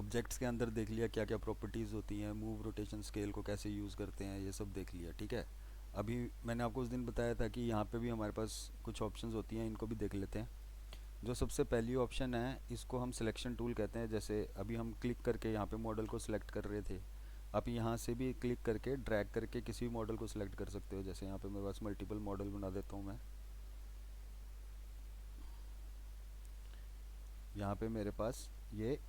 Objects के अंदर देख लिया क्या क्या प्रॉपर्टीज़ होती हैं, मूव रोटेशन स्केल को कैसे यूज़ करते हैं, ये सब देख लिया। ठीक है, अभी मैंने आपको उस दिन बताया था कि यहाँ पे भी हमारे पास कुछ ऑप्शंस होती हैं, इनको भी देख लेते हैं। जो सबसे पहली ऑप्शन है इसको हम सिलेक्शन टूल कहते हैं। जैसे अभी हम क्लिक करके यहाँ पे मॉडल को सिलेक्ट कर रहे थे, आप यहाँ से भी क्लिक करके ड्रैग करके किसी भी मॉडल को सिलेक्ट कर सकते हो। जैसे यहाँ पे मेरे पास मल्टीपल मॉडल बना देता हूँ मैं। यहाँ पे मेरे पास ये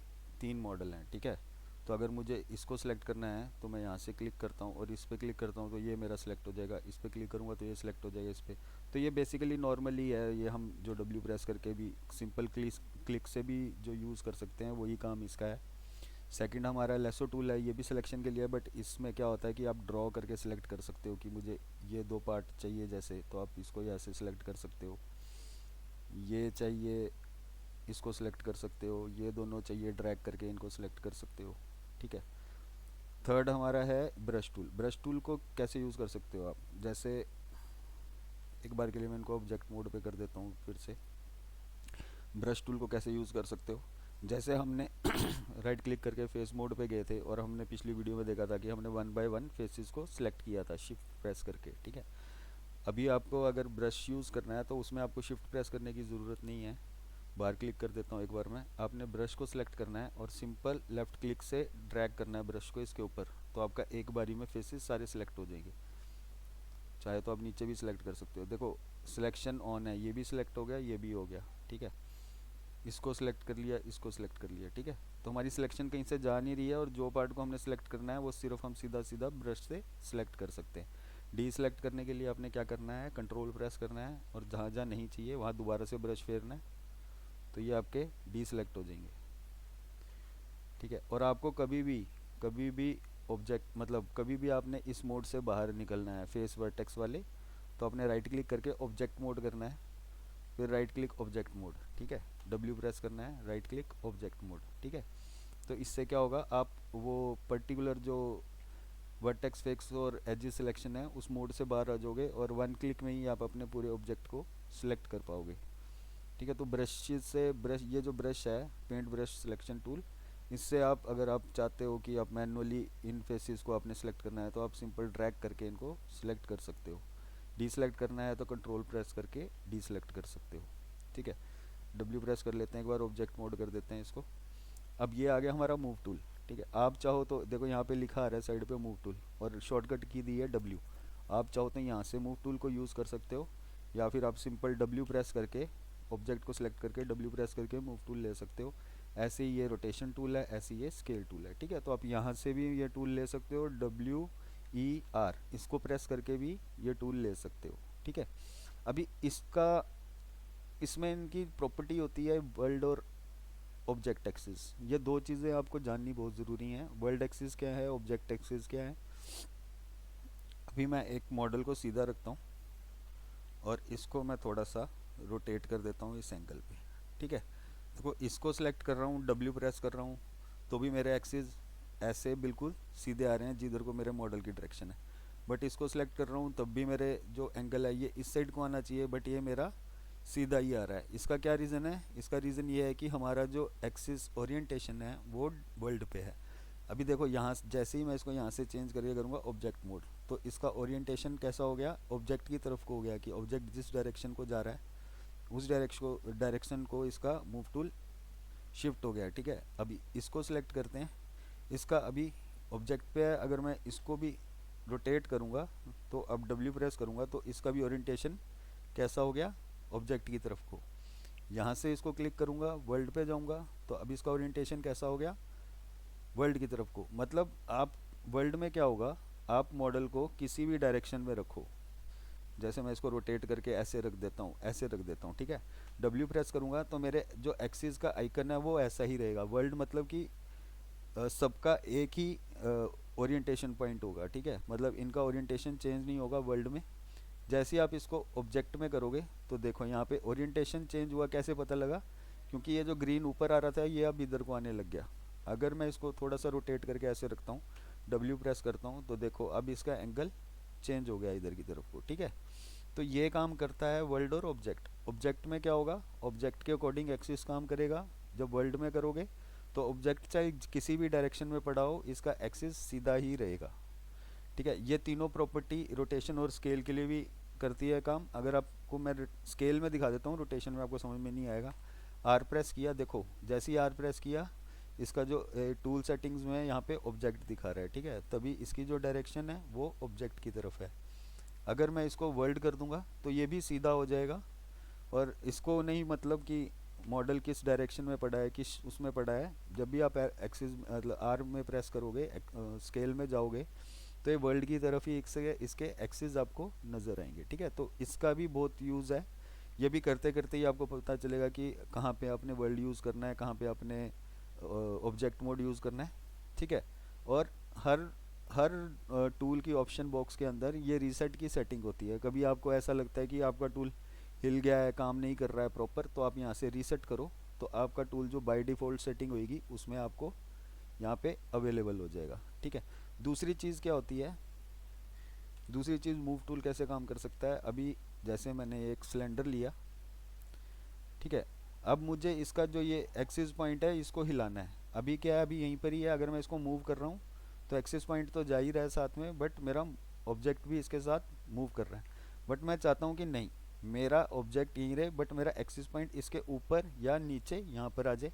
3 मॉडल हैं। ठीक है, तो अगर मुझे इसको सिलेक्ट करना है तो मैं यहाँ से क्लिक करता हूँ और इस पर क्लिक करता हूँ तो ये मेरा सिलेक्ट हो जाएगा। इस पर क्लिक करूँगा तो ये सिलेक्ट हो जाएगा इस पर। तो ये बेसिकली नॉर्मली है, ये हम जो डब्ल्यू प्रेस करके भी सिंपल क्लिक से भी जो यूज़ कर सकते हैं, वही काम इसका है। सेकंड हमारा लेसो टूल है, ये भी सिलेक्शन के लिए है, बट इसमें क्या होता है कि आप ड्रॉ करके सिलेक्ट कर सकते हो कि मुझे ये 2 पार्ट चाहिए जैसे, तो आप इसको ऐसे सिलेक्ट कर सकते हो। ये चाहिए, इसको सिलेक्ट कर सकते हो। ये दोनों चाहिए, ड्रैग करके इनको सिलेक्ट कर सकते हो। ठीक है, थर्ड हमारा है ब्रश टूल। ब्रश टूल को कैसे यूज़ कर सकते हो आप, जैसे एक बार के लिए मैं इनको ऑब्जेक्ट मोड पे कर देता हूँ फिर से। ब्रश टूल को कैसे यूज़ कर सकते हो, जैसे हमने राइट क्लिक करके फेस मोड पे गए थे और हमने पिछली वीडियो में देखा था कि हमने 1 बाय 1 फेसेस को सिलेक्ट किया था शिफ्ट प्रेस करके। ठीक है, अभी आपको अगर ब्रश यूज़ करना है तो उसमें आपको शिफ्ट प्रेस करने की ज़रूरत नहीं है। बाहर क्लिक कर देता हूँ एक बार में। आपने ब्रश को सिलेक्ट करना है और सिंपल लेफ़्ट क्लिक से ड्रैग करना है ब्रश को इसके ऊपर, तो आपका एक बारी में फेसेस सारे सिलेक्ट हो जाएंगे। चाहे तो आप नीचे भी सिलेक्ट कर सकते हो। देखो सिलेक्शन ऑन है, ये भी सिलेक्ट हो गया, ये भी हो गया। ठीक है, इसको सिलेक्ट कर लिया, इसको सिलेक्ट कर लिया। ठीक है, तो हमारी सिलेक्शन कहीं से जा नहीं रही है और जो पार्ट को हमने सिलेक्ट करना है वो सिर्फ हम सीधा सीधा ब्रश से सिलेक्ट कर सकते हैं। डी सिलेक्ट करने के लिए आपने क्या करना है, कंट्रोल प्रेस करना है और जहाँ जहाँ नहीं चाहिए वहाँ दोबारा से ब्रश फेरना है, तो ये आपके डी सिलेक्ट हो जाएंगे। ठीक है, और आपको कभी भी ऑब्जेक्ट मतलब कभी भी आपने इस मोड से बाहर निकलना है फेस वर्टेक्स वाले, तो आपने राइट क्लिक करके ऑब्जेक्ट मोड करना है, फिर राइट क्लिक ऑब्जेक्ट मोड। ठीक है, डब्ल्यू प्रेस करना है, राइट क्लिक ऑब्जेक्ट मोड। ठीक है, तो इससे क्या होगा, आप वो पर्टिकुलर जो वर्टेक्स फेक्स और एजेस सिलेक्शन है उस मोड से बाहर आ जाओगे और 1 क्लिक में ही आप अपने पूरे ऑब्जेक्ट को सिलेक्ट कर पाओगे। ठीक है, तो ब्रश से ब्रश, ये जो ब्रश है पेंट ब्रश सिलेक्शन टूल, इससे आप अगर आप चाहते हो कि आप मैनुअली इन फेसेस को आपने सेलेक्ट करना है तो आप सिंपल ड्रैग करके इनको सिलेक्ट कर सकते हो। डी सेलेक्ट करना है तो कंट्रोल प्रेस करके डी सेलेक्ट कर सकते हो। ठीक है, डब्ल्यू प्रेस कर लेते हैं एक बार, ऑब्जेक्ट मोड कर देते हैं इसको। अब ये आ गया हमारा मूव टूल। ठीक है, आप चाहो तो देखो यहाँ पे लिखा आ रहा है साइड पे मूव टूल और शॉर्टकट की दी है डब्ल्यू। आप चाहो तो यहाँ से मूव टूल को यूज़ कर सकते हो या फिर आप सिंपल डब्ल्यू प्रेस करके ऑब्जेक्ट को सिलेक्ट करके डब्ल्यू प्रेस करके मूव टूल ले सकते हो। ऐसे ही ये रोटेशन टूल है, ऐसे ये स्केल टूल है। ठीक है, तो आप यहाँ से भी ये टूल ले सकते हो, WER इसको प्रेस करके भी ये टूल ले सकते हो। ठीक है, अभी इसका इसमें इनकी प्रॉपर्टी होती है वर्ल्ड और ऑब्जेक्ट एक्सिस। ये दो चीज़ें आपको जाननी बहुत ज़रूरी हैं। वर्ल्ड एक्सिस क्या है, ऑब्जेक्ट एक्सिस क्या है। अभी मैं एक मॉडल को सीधा रखता हूँ और इसको मैं थोड़ा सा रोटेट कर देता हूँ इस एंगल पे। ठीक है, देखो इसको सिलेक्ट कर रहा हूँ, डब्ल्यू प्रेस कर रहा हूँ, तो भी मेरे एक्सिस ऐसे बिल्कुल सीधे आ रहे हैं जिधर को मेरे मॉडल की डायरेक्शन है। बट इसको सिलेक्ट कर रहा हूँ तब भी मेरे जो एंगल है ये इस साइड को आना चाहिए, बट ये मेरा सीधा ही आ रहा है। इसका क्या रीज़न है, इसका रीज़न ये है कि हमारा जो एक्सिस ओरिएंटेशन है वो वर्ल्ड पे है। अभी देखो यहाँ जैसे ही मैं इसको यहाँ से चेंज करके करूँगा ऑब्जेक्ट मोड, तो इसका ओरिएंटेशन कैसा हो गया, ऑब्जेक्ट की तरफ को हो गया कि ऑब्जेक्ट जिस डायरेक्शन को जा रहा है उस डायरेक्शन को इसका मूव टूल शिफ्ट हो गया। ठीक है, अभी इसको सिलेक्ट करते हैं। इसका अभी ऑब्जेक्ट पे है, अगर मैं इसको भी रोटेट करूँगा तो अब डब्ल्यू प्रेस करूँगा तो इसका भी ओरिएंटेशन कैसा हो गया, ऑब्जेक्ट की तरफ को। यहाँ से इसको क्लिक करूँगा, वर्ल्ड पे जाऊँगा तो अब इसका ओरिएंटेशन कैसा हो गया, वर्ल्ड की तरफ को। मतलब आप वर्ल्ड में क्या होगा, आप मॉडल को किसी भी डायरेक्शन में रखो, जैसे मैं इसको रोटेट करके ऐसे रख देता हूँ, ऐसे रख देता हूँ। ठीक है, डब्ल्यू प्रेस करूँगा तो मेरे जो एक्सिस का आइकन है वो ऐसा ही रहेगा। वर्ल्ड मतलब कि सबका एक ही ओरिएंटेशन पॉइंट होगा। ठीक है, मतलब इनका ओरिएंटेशन चेंज नहीं होगा वर्ल्ड में। जैसे ही आप इसको ऑब्जेक्ट में करोगे तो देखो यहाँ पे ओरिएंटेशन चेंज हुआ, कैसे पता लगा, क्योंकि ये जो ग्रीन ऊपर आ रहा था ये अब इधर को आने लग गया। अगर मैं इसको थोड़ा सा रोटेट करके ऐसे रखता हूँ, डब्ल्यू प्रेस करता हूँ, तो देखो अब इसका एंगल चेंज हो गया इधर की तरफ को। ठीक है, तो ये काम करता है वर्ल्ड और ऑब्जेक्ट। ऑब्जेक्ट में क्या होगा, ऑब्जेक्ट के अकॉर्डिंग एक्सिस काम करेगा। जब वर्ल्ड में करोगे तो ऑब्जेक्ट चाहे किसी भी डायरेक्शन में पड़ा हो, इसका एक्सिस सीधा ही रहेगा। ठीक है, ये तीनों प्रॉपर्टी रोटेशन और स्केल के लिए भी करती है काम। अगर आपको मैं स्केल में दिखा देता हूँ, रोटेशन में आपको समझ में नहीं आएगा। आर प्रेस किया, देखो जैसे ही आर प्रेस किया, इसका जो टूल सेटिंग्स में यहाँ पे ऑब्जेक्ट दिखा रहा है, ठीक है, तभी इसकी जो डायरेक्शन है वो ऑब्जेक्ट की तरफ है। अगर मैं इसको वर्ल्ड कर दूंगा तो ये भी सीधा हो जाएगा, और इसको नहीं मतलब कि मॉडल किस डायरेक्शन में पड़ा है, किस उसमें पड़ा है, जब भी आप एक्सिस मतलब आर में प्रेस करोगे, स्केल में जाओगे, तो ये वर्ल्ड की तरफ ही इसके एक्सिस आपको नज़र आएंगे। ठीक है, तो इसका भी बहुत यूज़ है। ये भी करते करते ही आपको पता चलेगा कि कहाँ पे आपने वर्ल्ड यूज़ करना है, कहाँ पे आपने ऑब्जेक्ट मोड यूज़ करना है। ठीक है, और हर हर टूल की ऑप्शन बॉक्स के अंदर ये रीसेट की सेटिंग होती है। कभी आपको ऐसा लगता है कि आपका टूल हिल गया है, काम नहीं कर रहा है प्रॉपर, तो आप यहाँ से रीसेट करो, तो आपका टूल जो बाय डिफ़ॉल्ट सेटिंग होगी उसमें आपको यहाँ पे अवेलेबल हो जाएगा। ठीक है, दूसरी चीज़ क्या होती है, दूसरी चीज़ मूव टूल कैसे काम कर सकता है। अभी जैसे मैंने एक सिलेंडर लिया, ठीक है, अब मुझे इसका जो ये एक्सिस पॉइंट है इसको हिलाना है। अभी क्या है, अभी यहीं पर ही है, अगर मैं इसको मूव कर रहा हूँ तो एक्सिस पॉइंट तो जा ही रहा है साथ में, बट मेरा ऑब्जेक्ट भी इसके साथ मूव कर रहा है। बट मैं चाहता हूँ कि नहीं, मेरा ऑब्जेक्ट यहीं रहे, बट मेरा एक्सिस पॉइंट इसके ऊपर या नीचे यहाँ पर आ जाए।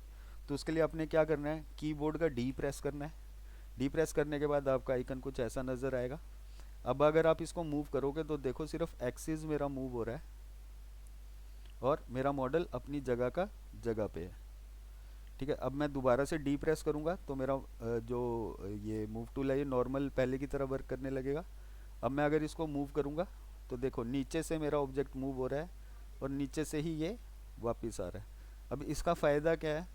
तो उसके लिए आपने क्या करना है, कीबोर्ड का डी प्रेस करना है। डी प्रेस करने के बाद आपका आइकन कुछ ऐसा नज़र आएगा। अब अगर आप इसको मूव करोगे तो देखो सिर्फ एक्सिस मेरा मूव हो रहा है, और मेरा मॉडल अपनी जगह का जगह पे है। ठीक है, अब मैं दोबारा से डी प्रेस करूँगा तो मेरा जो ये मूव टूल है ये नॉर्मल पहले की तरह वर्क करने लगेगा। अब मैं अगर इसको मूव करूँगा तो देखो नीचे से मेरा ऑब्जेक्ट मूव हो रहा है, और नीचे से ही ये वापस आ रहा है। अब इसका फ़ायदा क्या है,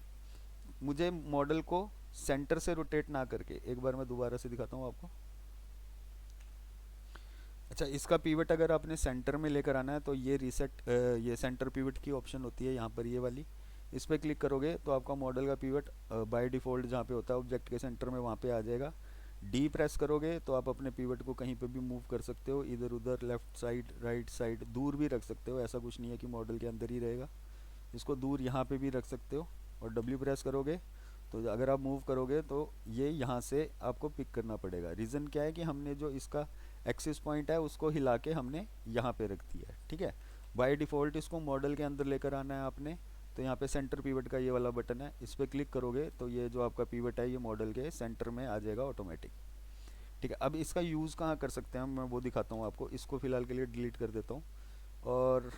मुझे मॉडल को सेंटर से रोटेट ना करके, एक बार मैं दोबारा से दिखाता हूँ आपको। अच्छा, इसका पीवट अगर आपने सेंटर में लेकर आना है तो ये रीसेट, ये सेंटर पीवट की ऑप्शन होती है यहाँ पर, ये वाली। इस पर क्लिक करोगे तो आपका मॉडल का पीवट बाय डिफ़ॉल्ट जहाँ पे होता है ऑब्जेक्ट के सेंटर में, वहाँ पे आ जाएगा। डी प्रेस करोगे तो आप अपने पीवट को कहीं पे भी मूव कर सकते हो, इधर उधर, लेफ्ट साइड, राइट साइड, दूर भी रख सकते हो। ऐसा कुछ नहीं है कि मॉडल के अंदर ही रहेगा, इसको दूर यहाँ पे भी रख सकते हो। और डब्ल्यू प्रेस करोगे तो अगर आप मूव करोगे तो ये यहाँ से आपको पिक करना पड़ेगा। रीज़न क्या है कि हमने जो इसका एक्सिस पॉइंट है उसको हिला के हमने यहाँ पे रख दिया है। ठीक है, बाय डिफ़ॉल्ट इसको मॉडल के अंदर लेकर आना है आपने, तो यहाँ पे सेंटर पीवट का ये वाला बटन है, इस पर क्लिक करोगे तो ये जो आपका पीवट है ये मॉडल के सेंटर में आ जाएगा ऑटोमेटिक। ठीक है, अब इसका यूज़ कहाँ कर सकते हैं मैं वो दिखाता हूँ आपको। इसको फ़िलहाल के लिए डिलीट कर देता हूँ, और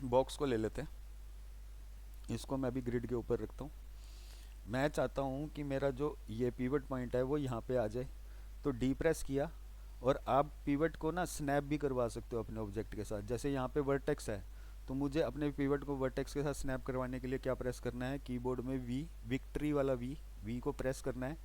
बॉक्स को ले लेते हैं, इसको मैं अभी ग्रिड के ऊपर रखता हूँ। मैं चाहता हूँ कि मेरा जो ये पीवट पॉइंट है वो यहाँ पे आ जाए, तो डी प्रेस किया, और आप पीवट को ना स्नैप भी करवा सकते हो अपने ऑब्जेक्ट के साथ। जैसे यहाँ पे वर्टेक्स है, तो मुझे अपने पीवट को वर्टेक्स के साथ स्नैप करवाने के लिए क्या प्रेस करना है, कीबोर्ड में वी, विक्ट्री वाला वी को प्रेस करना है,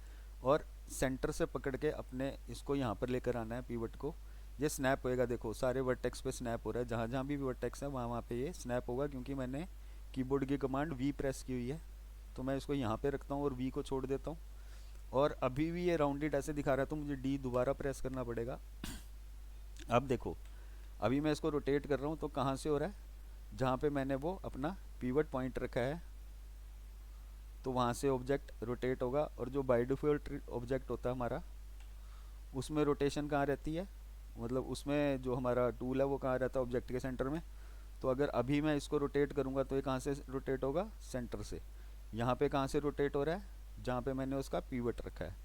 और सेंटर से पकड़ के अपने इसको यहाँ पर लेकर आना है पीवट को। ये स्नैप होएगा, देखो सारे वर्टेक्स पे स्नैप हो रहा है, जहाँ जहाँ भी वर्टेक्स है वहाँ वहाँ पे ये स्नैप होगा, क्योंकि मैंने कीबोर्ड की कमांड वी प्रेस की हुई है। तो मैं इसको यहाँ पे रखता हूँ और वी को छोड़ देता हूँ, और अभी भी ये राउंडेड ऐसे दिखा रहा है, तो मुझे डी दोबारा प्रेस करना पड़ेगा। अब देखो, अभी मैं इसको रोटेट कर रहा हूँ तो कहाँ से हो रहा है, जहाँ पे मैंने वो अपना पीवट पॉइंट रखा है, तो वहाँ से ऑब्जेक्ट रोटेट होगा। और जो बाय डिफ़ॉल्ट ऑब्जेक्ट होता है हमारा, उसमें रोटेशन कहाँ रहती है, मतलब उसमें जो हमारा टूल है वो कहाँ रहता है, ऑब्जेक्ट के सेंटर में। तो अगर अभी मैं इसको रोटेट करूँगा तो ये कहाँ से रोटेट होगा, सेंटर से। यहाँ पे कहाँ से रोटेट हो रहा है, जहाँ पे मैंने उसका पीवट रखा है।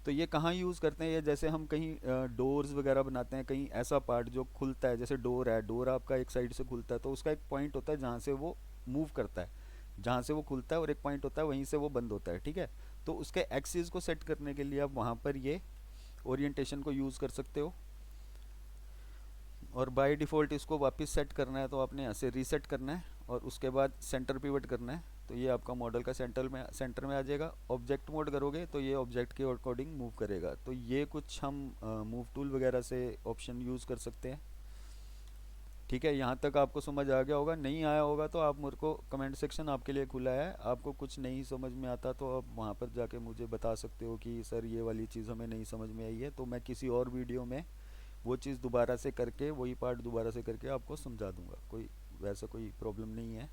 तो ये कहाँ यूज़ करते हैं, ये जैसे हम कहीं डोर्स वगैरह बनाते हैं, कहीं ऐसा पार्ट जो खुलता है, जैसे डोर है, डोर आपका एक साइड से खुलता है, तो उसका एक पॉइंट होता है जहाँ से वो मूव करता है, जहाँ से वो खुलता है, और एक पॉइंट होता है वहीं से वो बंद होता है। ठीक है, तो उसके एक्सिस को सेट करने के लिए आप वहाँ पर ये ओरिएंटेशन को यूज़ कर सकते हो। और बाय डिफ़ॉल्ट इसको वापस सेट करना है तो आपने यहाँ से रीसेट करना है, और उसके बाद सेंटर पिवट करना है, तो ये आपका मॉडल का सेंटर में आ जाएगा। ऑब्जेक्ट मोड करोगे तो ये ऑब्जेक्ट के अकॉर्डिंग मूव करेगा। तो ये कुछ हम मूव टूल वगैरह से ऑप्शन यूज़ कर सकते हैं। ठीक है, यहाँ तक आपको समझ आ गया होगा। नहीं आया होगा तो आप मेरे को कमेंट सेक्शन आपके लिए खुला है, आपको कुछ नहीं समझ में आता तो आप वहाँ पर जाके मुझे बता सकते हो कि सर ये वाली चीज़ हमें नहीं समझ में आई है, तो मैं किसी और वीडियो में वो चीज़ दोबारा से करके, वही पार्ट दोबारा से करके आपको समझा दूंगा। कोई वैसा कोई प्रॉब्लम नहीं है।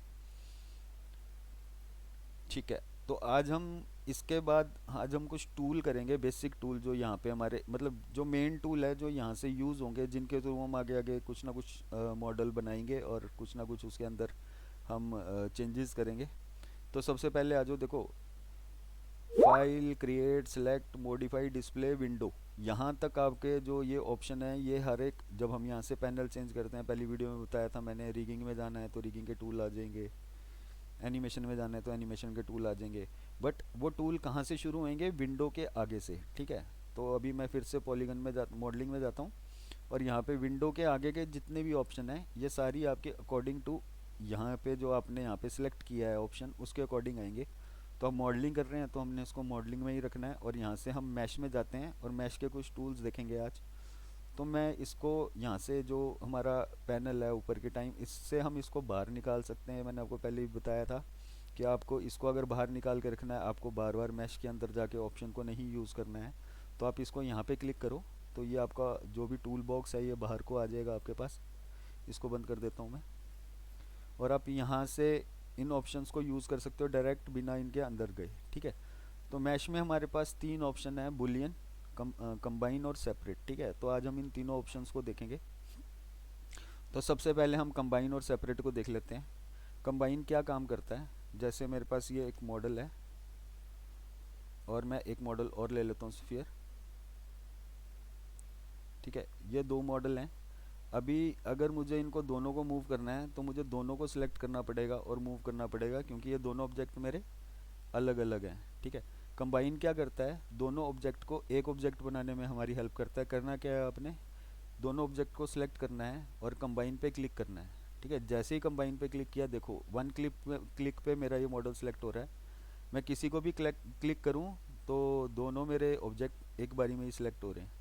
ठीक है। तो आज हम इसके बाद आज हम कुछ टूल करेंगे, बेसिक टूल जो यहाँ पे हमारे मतलब जो मेन टूल है जो यहाँ से यूज़ होंगे, जिनके थ्रू हम आगे आगे कुछ ना कुछ मॉडल बनाएंगे और कुछ ना कुछ उसके अंदर हम चेंजेस करेंगे। तो सबसे पहले आ जाओ, देखो file, create, select, modify, display, window, यहाँ तक आपके जो ये ऑप्शन है ये हर एक, जब हम यहाँ से पैनल चेंज करते हैं, पहली वीडियो में बताया था मैंने, रिगिंग में जाना है तो रिगिंग के टूल आ जाएंगे, एनिमेशन में जाना है तो एनिमेशन के टूल आ जाएंगे। बट वो टूल कहाँ से शुरू होंगे? विंडो के आगे से, ठीक है। तो अभी मैं फिर से पॉलीगन में मॉडलिंग में जाता हूँ और यहाँ पे विंडो के आगे के जितने भी ऑप्शन हैं ये सारी आपके अकॉर्डिंग टू यहाँ पे जो आपने यहाँ पे सिलेक्ट किया है ऑप्शन उसके अकॉर्डिंग आएंगे। तो हम मॉडलिंग कर रहे हैं तो हमने इसको मॉडलिंग में ही रखना है और यहाँ से हम मैश में जाते हैं और मैश के कुछ टूल्स देखेंगे आज। तो मैं इसको यहाँ से जो हमारा पैनल है ऊपर के टाइम, इससे हम इसको बाहर निकाल सकते हैं। मैंने आपको पहले ही बताया था कि आपको इसको अगर बाहर निकाल के रखना है, आपको बार बार मैश के अंदर जाके ऑप्शन को नहीं यूज़ करना है। तो आप इसको यहाँ पे क्लिक करो तो ये आपका जो भी टूल बॉक्स है ये बाहर को आ जाएगा आपके पास। इसको बंद कर देता हूँ मैं। और आप यहाँ से इन ऑप्शंस को यूज़ कर सकते हो डायरेक्ट बिना इनके अंदर गए, ठीक है। तो मैश में हमारे पास तीन ऑप्शन है, बुलियन, कंबाइन और सेपरेट, ठीक है। तो आज हम इन तीनों ऑप्शंस को देखेंगे। तो सबसे पहले हम कंबाइन और सेपरेट को देख लेते हैं। कंबाइन क्या काम करता है? जैसे मेरे पास ये एक मॉडल है और मैं एक मॉडल और ले लेता हूँ स्फीयर, ठीक है। ये दो मॉडल हैं। अभी अगर मुझे इनको दोनों को मूव करना है तो मुझे दोनों को सिलेक्ट करना पड़ेगा और मूव करना पड़ेगा क्योंकि ये दोनों ऑब्जेक्ट मेरे अलग अलग हैं, ठीक है। कंबाइन क्या करता है? दोनों ऑब्जेक्ट को एक ऑब्जेक्ट बनाने में हमारी हेल्प करता है। करना क्या है आपने? दोनों ऑब्जेक्ट को सिलेक्ट करना है और कंबाइन पे क्लिक करना है, ठीक है। जैसे ही कंबाइन पे क्लिक किया, देखो वन क्लिक पे मेरा ये मॉडल सेलेक्ट हो रहा है। मैं किसी को भी क्लिक करूँ तो दोनों मेरे ऑब्जेक्ट एक बारी में ही सिलेक्ट हो रहे हैं,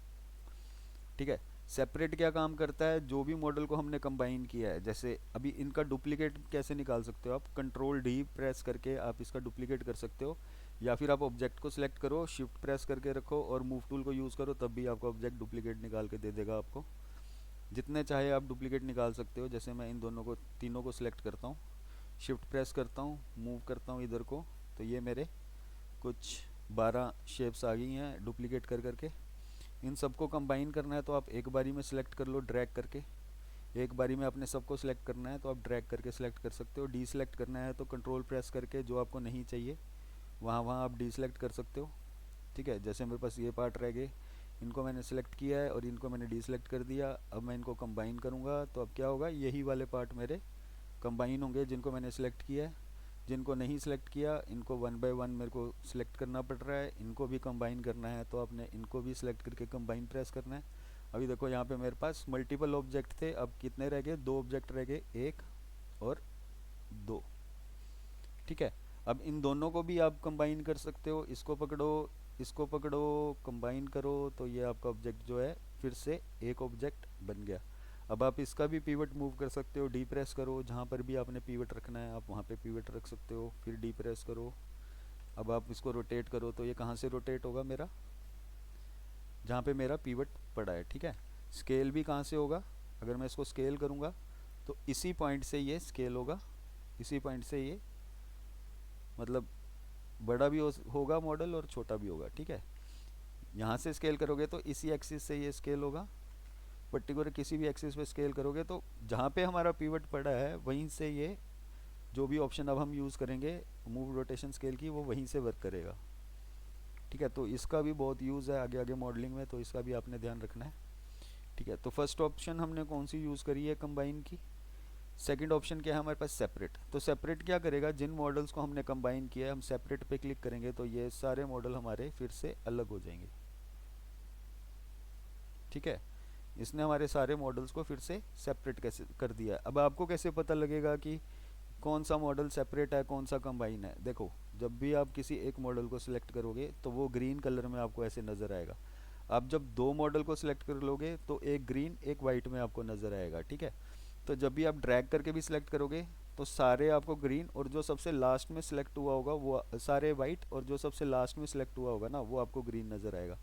ठीक है। सेपरेट क्या काम करता है? जो भी मॉडल को हमने कंबाइन किया है, जैसे अभी इनका डुप्लीकेट कैसे निकाल सकते हो आप? कंट्रोल डी प्रेस करके आप इसका डुप्लीकेट कर सकते हो, या फिर आप ऑब्जेक्ट को सिलेक्ट करो, शिफ्ट प्रेस करके रखो और मूव टूल को यूज़ करो, तब भी आपका ऑब्जेक्ट डुप्लीकेट निकाल के दे देगा आपको। जितने चाहे आप डुप्लीकेट निकाल सकते हो। जैसे मैं इन दोनों को, तीनों को सिलेक्ट करता हूँ, शिफ्ट प्रेस करता हूँ, मूव करता हूँ इधर को, तो ये मेरे कुछ 12 शेप्स आ गई हैं डुप्लीकेट कर करके। इन सबको कंबाइन करना है तो आप एक बारी में सिलेक्ट कर लो ड्रैग करके। एक बारी में अपने सबको सिलेक्ट करना है तो आप ड्रैग करके सिलेक्ट कर सकते हो। डी सिलेक्ट करना है तो कंट्रोल प्रेस करके जो आपको नहीं चाहिए वहाँ वहाँ आप डी सिलेक्ट कर सकते हो, ठीक है। जैसे मेरे पास ये पार्ट रह गए, इनको मैंने सेलेक्ट किया है और इनको मैंने डी सिलेक्ट कर दिया। अब मैं इनको कंबाइन करूँगा तो अब क्या होगा? यही वाले पार्ट मेरे कंबाइन होंगे जिनको मैंने सेलेक्ट किया है। जिनको नहीं सिलेक्ट किया इनको वन बाय वन मेरे को सिलेक्ट करना पड़ रहा है। इनको भी कंबाइन करना है तो आपने इनको भी सिलेक्ट करके कंबाइन प्रेस करना है। अभी देखो यहाँ पे मेरे पास मल्टीपल ऑब्जेक्ट थे, अब कितने रह गए? दो ऑब्जेक्ट रह गए, एक और दो, ठीक है। अब इन दोनों को भी आप कंबाइन कर सकते हो। इसको पकड़ो, कंबाइन करो तो ये आपका ऑब्जेक्ट जो है फिर से एक ऑब्जेक्ट बन गया। अब आप इसका भी पीवट मूव कर सकते हो, डी प्रेस करो, जहाँ पर भी आपने पीवट रखना है आप वहाँ पे पीवट रख सकते हो, फिर डी प्रेस करो। अब आप इसको रोटेट करो तो ये कहाँ से रोटेट होगा? मेरा जहाँ पे मेरा पीवट पड़ा है, ठीक है। स्केल भी कहाँ से होगा? अगर मैं इसको स्केल करूँगा तो इसी पॉइंट से ये स्केल होगा, इसी पॉइंट से ये मतलब बड़ा भी होगा मॉडल और छोटा भी होगा, ठीक है। यहाँ से स्केल करोगे तो इसी एक्सिस से ये स्केल होगा, पर्टिकुलर किसी भी एक्सिस पे स्केल करोगे तो जहाँ पे हमारा पिवट पड़ा है वहीं से ये जो भी ऑप्शन अब हम यूज़ करेंगे मूव रोटेशन स्केल की, वो वहीं से वर्क करेगा, ठीक है। तो इसका भी बहुत यूज़ है आगे आगे मॉडलिंग में, तो इसका भी आपने ध्यान रखना है, ठीक है। तो फर्स्ट ऑप्शन हमने कौन सी यूज़ करी है? कंबाइन की। सेकंड ऑप्शन क्या है हमारे पास? सेपरेट। तो सेपरेट क्या करेगा? जिन मॉडल्स को हमने कंबाइन किया है हम सेपरेट पे क्लिक करेंगे तो ये सारे मॉडल हमारे फिर से अलग हो जाएंगे, ठीक है। इसने हमारे सारे मॉडल्स को फिर से सेपरेट कैसे कर दिया है। अब आपको कैसे पता लगेगा कि कौन सा मॉडल सेपरेट है कौन सा कंबाइन है? देखो जब भी आप किसी एक मॉडल को सिलेक्ट करोगे तो वो ग्रीन कलर में आपको ऐसे नज़र आएगा। आप जब दो मॉडल को सिलेक्ट कर लोगे तो एक ग्रीन एक वाइट में आपको नज़र आएगा, ठीक है। तो जब भी आप ड्रैग करके भी सिलेक्ट करोगे तो सारे आपको ग्रीन, और जो सबसे लास्ट में सिलेक्ट हुआ होगा वो सारे वाइट, और जो सबसे लास्ट में सिलेक्ट हुआ होगा ना वो आपको ग्रीन नज़र आएगा।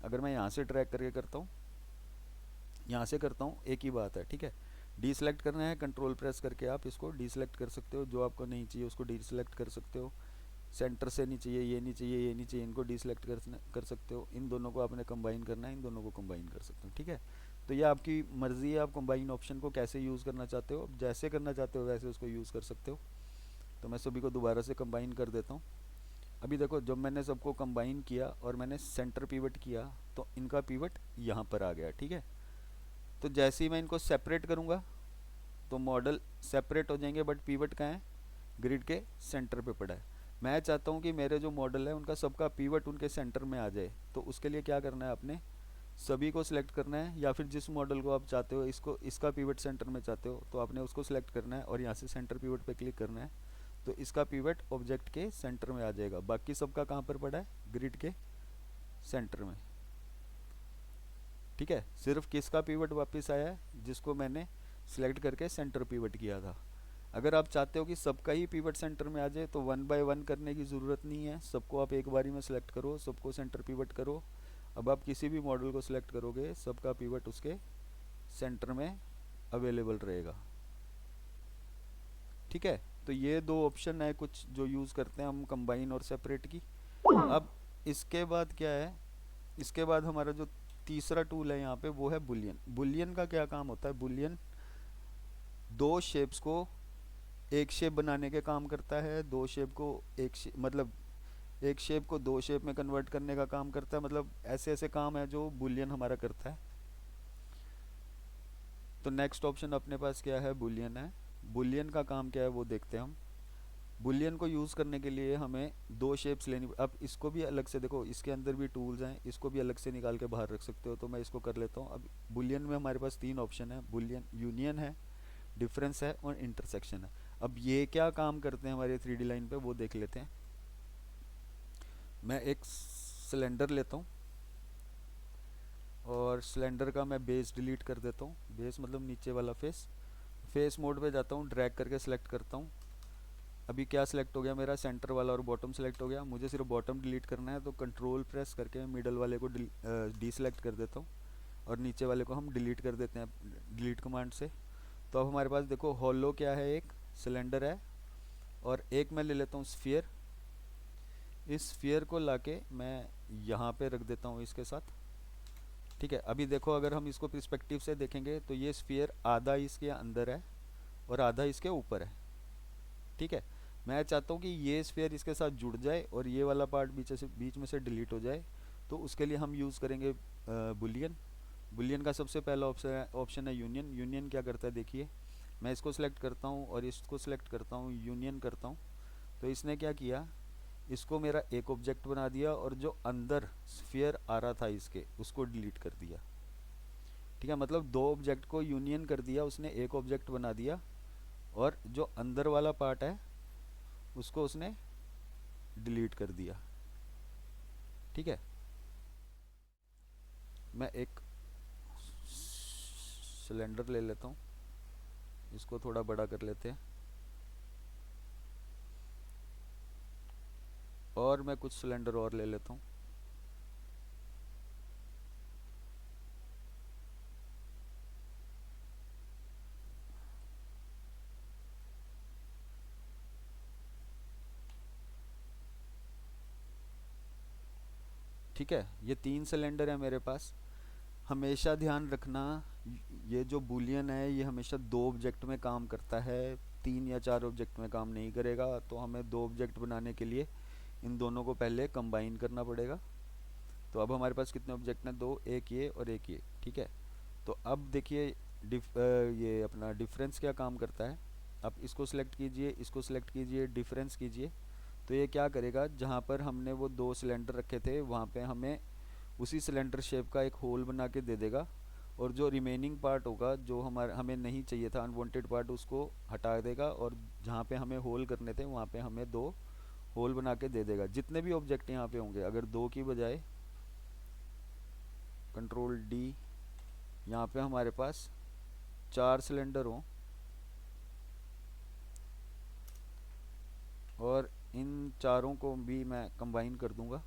अगर मैं यहाँ से ड्रैग करके करता हूँ, यहाँ से करता हूँ, एक ही बात है, ठीक है। डी सेलेक्ट करना है, कंट्रोल प्रेस करके आप इसको डी सेलेक्ट कर सकते हो, जो आपको नहीं चाहिए उसको डी सेलेक्ट कर सकते हो। सेंटर से नहीं चाहिए, ये नहीं चाहिए, ये नहीं चाहिए, इनको डिसलेक्ट कर सकते हो। इन दोनों को आपने कंबाइन करना है, इन दोनों को कंबाइन कर सकते हो, ठीक है। तो ये आपकी मर्ज़ी है, आप कंबाइन ऑप्शन को कैसे यूज़ करना चाहते हो, जैसे करना चाहते हो वैसे उसको यूज़ कर सकते हो। तो मैं सभी को दोबारा से कंबाइन कर देता हूँ। अभी देखो जब मैंने सबको कंबाइन किया और मैंने सेंटर पिवट किया तो इनका पिवट यहाँ पर आ गया, ठीक है। तो जैसे ही मैं इनको सेपरेट करूँगा तो मॉडल सेपरेट हो जाएंगे, बट पिवट कहाँ है, ग्रिड के सेंटर पे पड़ा है। मैं चाहता हूँ कि मेरे जो मॉडल है उनका सबका पिवट उनके सेंटर में आ जाए। तो उसके लिए क्या करना है, आपने सभी को सिलेक्ट करना है, या फिर जिस मॉडल को आप चाहते हो इसको इसका पिवट सेंटर में चाहते हो तो आपने उसको सिलेक्ट करना है और यहाँ से सेंटर पिवट पे क्लिक करना है। तो इसका पिवट ऑब्जेक्ट के सेंटर में आ जाएगा, बाकी सबका कहाँ पर पड़ा है, ग्रिड के सेंटर में, ठीक है। सिर्फ किसका पिवट वापस आया है, जिसको मैंने सिलेक्ट करके सेंटर पिवट किया था। अगर आप चाहते हो कि सबका ही पिवट सेंटर में आ जाए तो 1 बाय 1 करने की ज़रूरत नहीं है, सबको आप एक बारी में सिलेक्ट करो, सबको सेंटर पिवट करो। अब आप किसी भी मॉडल को सिलेक्ट करोगे सबका पिवट उसके सेंटर में अवेलेबल रहेगा, ठीक है। तो ये दो ऑप्शन है कुछ जो यूज़ करते हैं हम कंबाइन और सेपरेट की। अब इसके बाद क्या है, इसके बाद हमारा जो तीसरा टूल है यहाँ पे वो है बुलियन। बुलियन का क्या काम होता है, बुलियन दो शेप्स को एक शेप बनाने के काम करता है, दो शेप को मतलब एक शेप को दो शेप में कन्वर्ट करने का काम करता है। मतलब ऐसे ऐसे काम है जो बुलियन हमारा करता है। तो नेक्स्ट ऑप्शन अपने पास क्या है, बुलियन है। बुलियन का काम क्या है वो देखते हैं हम। बुलियन को यूज़ करने के लिए हमें दो शेप्स लेनी, अब इसको भी अलग से देखो, इसके अंदर भी टूल्स हैं, इसको भी अलग से निकाल के बाहर रख सकते हो। तो मैं इसको कर लेता हूँ। अब बुलियन में हमारे पास तीन ऑप्शन है, बुलियन यूनियन है, डिफरेंस है और इंटरसेक्शन है। अब ये क्या काम करते हैं हमारे 3D लाइन पे वो देख लेते हैं। मैं एक सिलेंडर लेता हूँ और सिलेंडर का मैं बेस डिलीट कर देता हूँ। बेस मतलब नीचे वाला फेस। फेस मोड पे जाता हूँ, ड्रैग करके सिलेक्ट करता हूँ। अभी क्या सिलेक्ट हो गया मेरा, सेंटर वाला और बॉटम सिलेक्ट हो गया। मुझे सिर्फ बॉटम डिलीट करना है तो कंट्रोल प्रेस करके मिडल वाले को डी सेलेक्ट कर देता हूँ और नीचे वाले को हम डिलीट कर देते हैं डिलीट कमांड से। तो अब हमारे पास देखो हॉलो क्या है, एक सिलेंडर है और एक मैं ले लेता हूँ स्फीयर। इस स्फीयर को लाके मैं यहाँ पे रख देता हूँ इसके साथ, ठीक है। अभी देखो अगर हम इसको पर्सपेक्टिव से देखेंगे तो ये स्फीयर आधा इसके अंदर है और आधा इसके ऊपर है, ठीक है। मैं चाहता हूँ कि ये स्फीयर इसके साथ जुड़ जाए और ये वाला पार्ट बीच में से डिलीट हो जाए। तो उसके लिए हम यूज़ करेंगे बुलियन। बुलियन का सबसे पहला ऑप्शन है यूनियन। यूनियन क्या करता है देखिए, मैं इसको सिलेक्ट करता हूँ और इसको सिलेक्ट करता हूँ, यूनियन करता हूँ। तो इसने क्या किया, इसको मेरा एक ऑब्जेक्ट बना दिया और जो अंदर स्फीयर आ रहा था इसके उसको डिलीट कर दिया, ठीक है। मतलब दो ऑब्जेक्ट को यूनियन कर दिया उसने, एक ऑब्जेक्ट बना दिया और जो अंदर वाला पार्ट है उसको उसने डिलीट कर दिया, ठीक है। मैं एक सिलेंडर ले लेता हूँ, इसको थोड़ा बड़ा कर लेते हैं और मैं कुछ सिलेंडर और ले लेता हूँ। ठीक है, ये तीन सिलेंडर है मेरे पास। हमेशा ध्यान रखना ये जो बुलियन है ये हमेशा दो ऑब्जेक्ट में काम करता है, तीन या चार ऑब्जेक्ट में काम नहीं करेगा। तो हमें दो ऑब्जेक्ट बनाने के लिए इन दोनों को पहले कंबाइन करना पड़ेगा। तो अब हमारे पास कितने ऑब्जेक्ट हैं, दो, एक ये और एक ये, ठीक है। तो अब देखिए ये अपना डिफरेंस क्या काम करता है। आप इसको सिलेक्ट कीजिए, इसको सिलेक्ट कीजिए, डिफरेंस कीजिए। तो ये क्या करेगा, जहाँ पर हमने वो दो सिलेंडर रखे थे वहाँ पे हमें उसी सिलेंडर शेप का एक होल बना के दे देगा और जो रिमेनिंग पार्ट होगा जो हमें नहीं चाहिए था अनवांटेड पार्ट उसको हटा देगा और जहाँ पे हमें होल करने थे वहाँ पे हमें दो होल बना के दे देगा। जितने भी ऑब्जेक्ट यहाँ पे होंगे अगर दो की बजाय कंट्रोल डी यहाँ पे हमारे पास चार सिलेंडर हों और इन चारों को भी मैं कंबाइन कर दूंगा,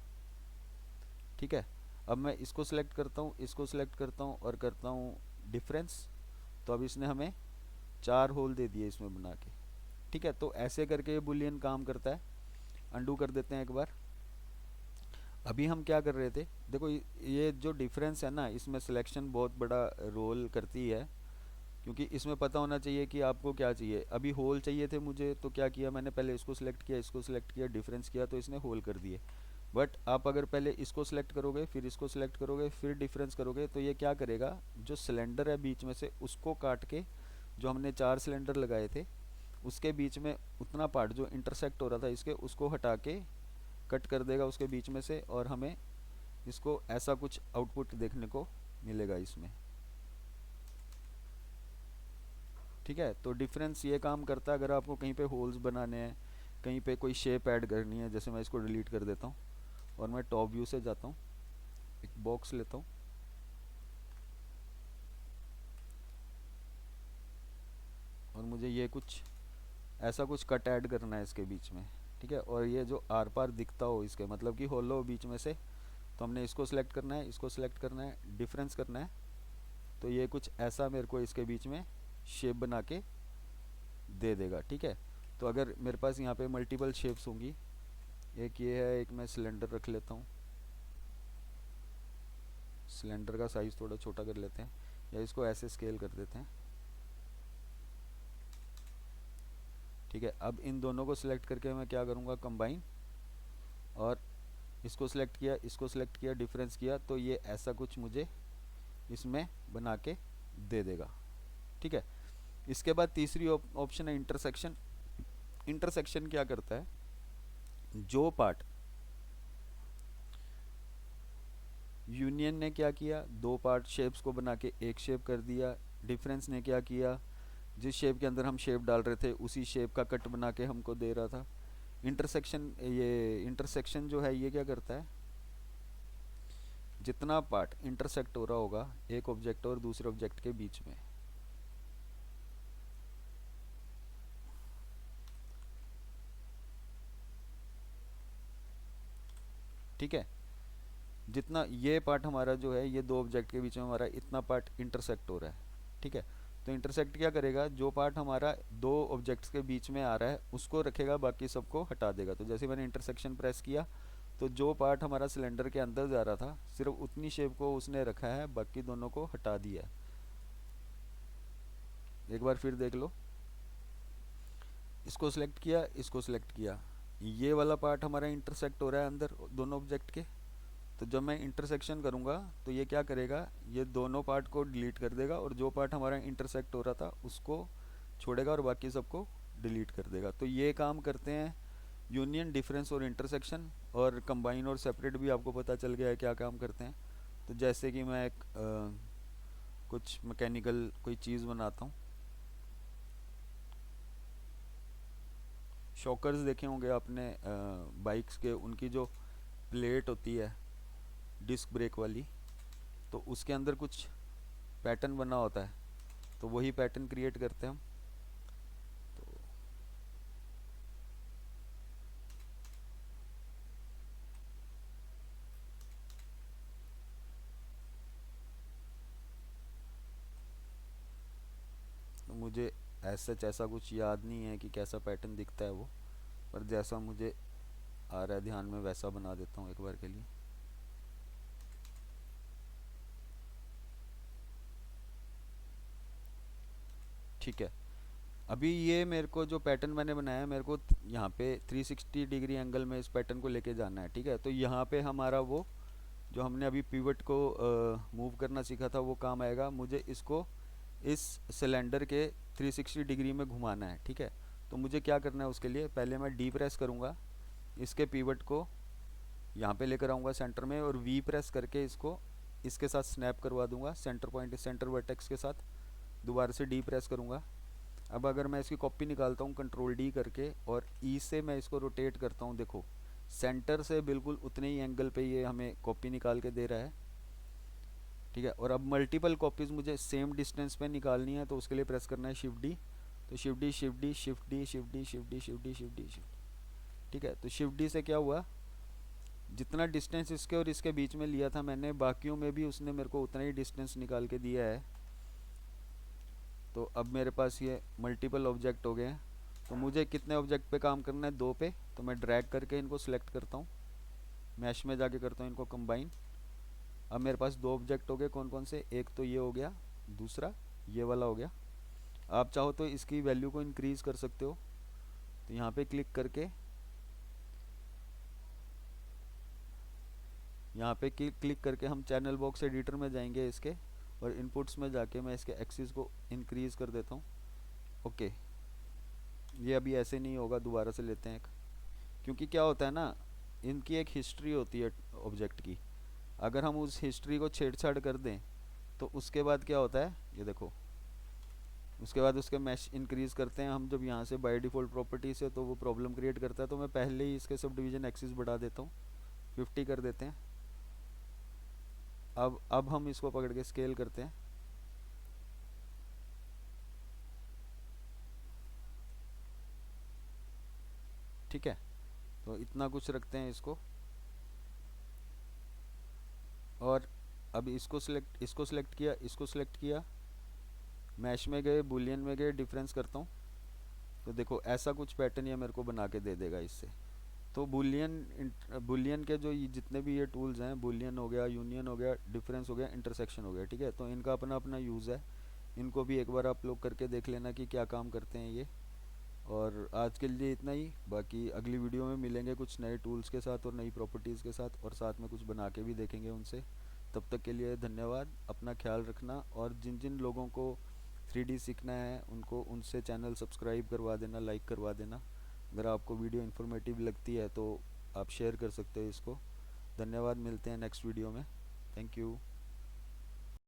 ठीक है। अब मैं इसको सिलेक्ट करता हूँ, इसको सिलेक्ट करता हूँ और करता हूँ डिफरेंस। तो अब इसने हमें चार होल दे दिए इसमें बना के, ठीक है। तो ऐसे करके ये बुलियन काम करता है। अंडू कर देते हैं एक बार। अभी हम क्या कर रहे थे, देखो ये जो डिफरेंस है ना, इसमें सिलेक्शन बहुत बड़ा रोल करती है, क्योंकि इसमें पता होना चाहिए कि आपको क्या चाहिए। अभी होल चाहिए थे मुझे, तो क्या किया मैंने, पहले इसको सिलेक्ट किया, इसको सिलेक्ट किया, डिफरेंस किया, तो इसने होल कर दिए। बट आप अगर पहले इसको सिलेक्ट करोगे, फिर इसको सिलेक्ट करोगे, फिर डिफरेंस करोगे, तो ये क्या करेगा, जो सिलेंडर है बीच में से उसको काट के, जो हमने 4 सिलेंडर लगाए थे उसके बीच में उतना पार्ट जो इंटरसेक्ट हो रहा था इसके, उसको हटा के कट कर देगा उसके बीच में से, और हमें इसको ऐसा कुछ आउटपुट देखने को मिलेगा इसमें। ठीक है, तो डिफरेंस ये काम करता है अगर आपको कहीं पे होल्स बनाने हैं, कहीं पे कोई शेप ऐड करनी है। जैसे मैं इसको डिलीट कर देता हूँ और मैं टॉप व्यू से जाता हूँ, एक बॉक्स लेता हूँ, और मुझे ये कुछ ऐसा कुछ कट ऐड करना है इसके बीच में। ठीक है, और ये जो आर पार दिखता हो इसके, मतलब कि होलो हो बीच में से, तो हमने इसको सिलेक्ट करना है, इसको सिलेक्ट करना है, डिफरेंस करना है, तो ये कुछ ऐसा मेरे को इसके बीच में शेप बना के दे देगा। ठीक है, तो अगर मेरे पास यहाँ पे मल्टीपल शेप्स होंगी, एक ये है, एक मैं सिलेंडर रख लेता हूँ, सिलेंडर का साइज़ थोड़ा छोटा कर लेते हैं, या इसको ऐसे स्केल कर देते हैं। ठीक है, अब इन दोनों को सिलेक्ट करके मैं क्या करूँगा, कंबाइन, और इसको सिलेक्ट किया, इसको सिलेक्ट किया, डिफरेंस किया, तो ये ऐसा कुछ मुझे इसमें बना के दे देगा। ठीक है, इसके बाद तीसरी ऑप्शन है इंटरसेक्शन। इंटरसेक्शन क्या करता है, जो पार्ट यूनियन ने क्या किया, दो पार्ट शेप्स को बना के एक शेप कर दिया, डिफरेंस ने क्या किया, जिस शेप के अंदर हम शेप डाल रहे थे उसी शेप का कट बना के हमको दे रहा था। इंटरसेक्शन जो है ये क्या करता है, जितना पार्ट इंटरसेक्ट हो रहा होगा एक ऑब्जेक्ट और दूसरे ऑब्जेक्ट के बीच में, ठीक है, जितना ये पार्ट हमारा जो है, ये दो ऑब्जेक्ट के बीच में हमारा इतना पार्ट इंटरसेक्ट हो रहा है। ठीक है, तो इंटरसेक्ट क्या करेगा, जो पार्ट हमारा दो ऑब्जेक्ट्स के बीच में आ रहा है उसको रखेगा, बाकी सबको हटा देगा। तो जैसे मैंने इंटरसेक्शन प्रेस किया, तो जो पार्ट हमारा सिलेंडर के अंदर जा रहा था सिर्फ उतनी शेप को उसने रखा है, बाकी दोनों को हटा दिया है। एक बार फिर देख लो, इसको सिलेक्ट किया, इसको सिलेक्ट किया, ये वाला पार्ट हमारा इंटरसेक्ट हो रहा है अंदर दोनों ऑब्जेक्ट के, तो जब मैं इंटरसेक्शन करूँगा तो ये क्या करेगा, ये दोनों पार्ट को डिलीट कर देगा, और जो पार्ट हमारा इंटरसेक्ट हो रहा था उसको छोड़ेगा और बाकी सबको डिलीट कर देगा। तो ये काम करते हैं यूनियन, डिफरेंस और इंटरसेक्शन। और कंबाइन और सेपरेट भी आपको पता चल गया है क्या काम करते हैं। तो जैसे कि मैं एक कुछ मैकेनिकल कोई चीज़ बनाता हूँ, शॉकर्स देखे होंगे आपने बाइक्स के, उनकी जो प्लेट होती है डिस्क ब्रेक वाली, तो उसके अंदर कुछ पैटर्न बना होता है, तो वही पैटर्न क्रिएट करते हैं हम। तो मुझे ऐसा कुछ याद नहीं है कि कैसा पैटर्न दिखता है वो, पर जैसा मुझे आ रहा है ध्यान में वैसा बना देता हूँ एक बार के लिए। ठीक है, अभी ये मेरे को जो पैटर्न मैंने बनाया है, मेरे को यहाँ पे 360 डिग्री एंगल में इस पैटर्न को लेके जाना है। ठीक है, तो यहाँ पे हमारा वो जो हमने अभी पिवट को मूव करना सीखा था वो काम आएगा। मुझे इसको इस सिलेंडर के 360 डिग्री में घुमाना है। ठीक है, तो मुझे क्या करना है, उसके लिए पहले मैं डी प्रेस करूँगा, इसके पिवट को यहाँ पे लेकर आऊँगा सेंटर में, और वी प्रेस करके इसको इसके साथ स्नैप करवा दूंगा, सेंटर पॉइंट सेंटर वर्टेक्स के साथ। दोबारा से डी प्रेस करूँगा। अब अगर मैं इसकी कॉपी निकालता हूँ कंट्रोल डी करके, और ई से मैं इसको रोटेट करता हूँ, देखो सेंटर से बिल्कुल उतने ही एंगल पे ये हमें कॉपी निकाल के दे रहा है। ठीक है, और अब मल्टीपल कॉपीज़ मुझे सेम डिस्टेंस पे निकालनी है, तो उसके लिए प्रेस करना है शिफ्ट डी। तो shift D shift D shift D shift D shift D shift D shift D shift. ठीक है, तो शिफ्ट डी से क्या हुआ, जितना डिस्टेंस इसके और इसके बीच में लिया था मैंने, बाकियों में भी उसने मेरे को उतना ही डिस्टेंस निकाल के दिया है। तो अब मेरे पास ये मल्टीपल ऑब्जेक्ट हो गए हैं, तो मुझे कितने ऑब्जेक्ट पे काम करना है, 2 पे, तो मैं ड्रैग करके इनको सिलेक्ट करता हूँ, मैश में जाके करता हूँ इनको कंबाइन। अब मेरे पास 2 ऑब्जेक्ट हो गए, कौन कौन से, एक तो ये हो गया, दूसरा ये वाला हो गया। आप चाहो तो इसकी वैल्यू को इंक्रीज़ कर सकते हो, तो यहाँ पे क्लिक करके क्लिक करके हम चैनल बॉक्स एडिटर में जाएंगे इसके, और इनपुट्स में जाके मैं इसके एक्सिस को इंक्रीज़ कर देता हूँ। ओके, ये अभी ऐसे नहीं होगा, दोबारा से लेते हैं एक, क्योंकि क्या होता है ना, इनकी एक हिस्ट्री होती है ऑब्जेक्ट की। अगर हम उस हिस्ट्री को छेड़छाड़ कर दें तो उसके बाद क्या होता है, ये देखो, उसके बाद उसके मैश इंक्रीज़ करते हैं हम जब यहाँ से बाय डिफ़ॉल्ट प्रॉपर्टी से, तो वो प्रॉब्लम क्रिएट करता है। तो मैं पहले ही इसके सब डिवीज़न एक्सिस बढ़ा देता हूँ, 50 कर देते हैं। अब हम इसको पकड़ के स्केल करते हैं। ठीक है, तो इतना कुछ रखते हैं इसको। और अब इसको सिलेक्ट किया, इसको सिलेक्ट किया, मैश में गए, बुलियन में गए, डिफरेंस करता हूँ, तो देखो ऐसा कुछ पैटर्न ये मेरे को बना के दे देगा इससे। तो बुलियन के जो जितने भी ये टूल्स हैं, बुलियन हो गया, यूनियन हो गया, डिफरेंस हो गया, इंटरसेक्शन हो गया, ठीक है, तो इनका अपना अपना यूज़ है। इनको भी एक बार आप लोग करके देख लेना कि क्या काम करते हैं ये। और आज के लिए इतना ही, बाकी अगली वीडियो में मिलेंगे कुछ नए टूल्स के साथ और नई प्रॉपर्टीज़ के साथ, और साथ में कुछ बना के भी देखेंगे उनसे। तब तक के लिए धन्यवाद, अपना ख्याल रखना। और जिन जिन लोगों को 3D सीखना है उनको उनसे चैनल सब्सक्राइब करवा देना, लाइक करवा देना। अगर आपको वीडियो इन्फॉर्मेटिव लगती है तो आप शेयर कर सकते हो इसको। धन्यवाद, मिलते हैं नेक्स्ट वीडियो में। Thank you.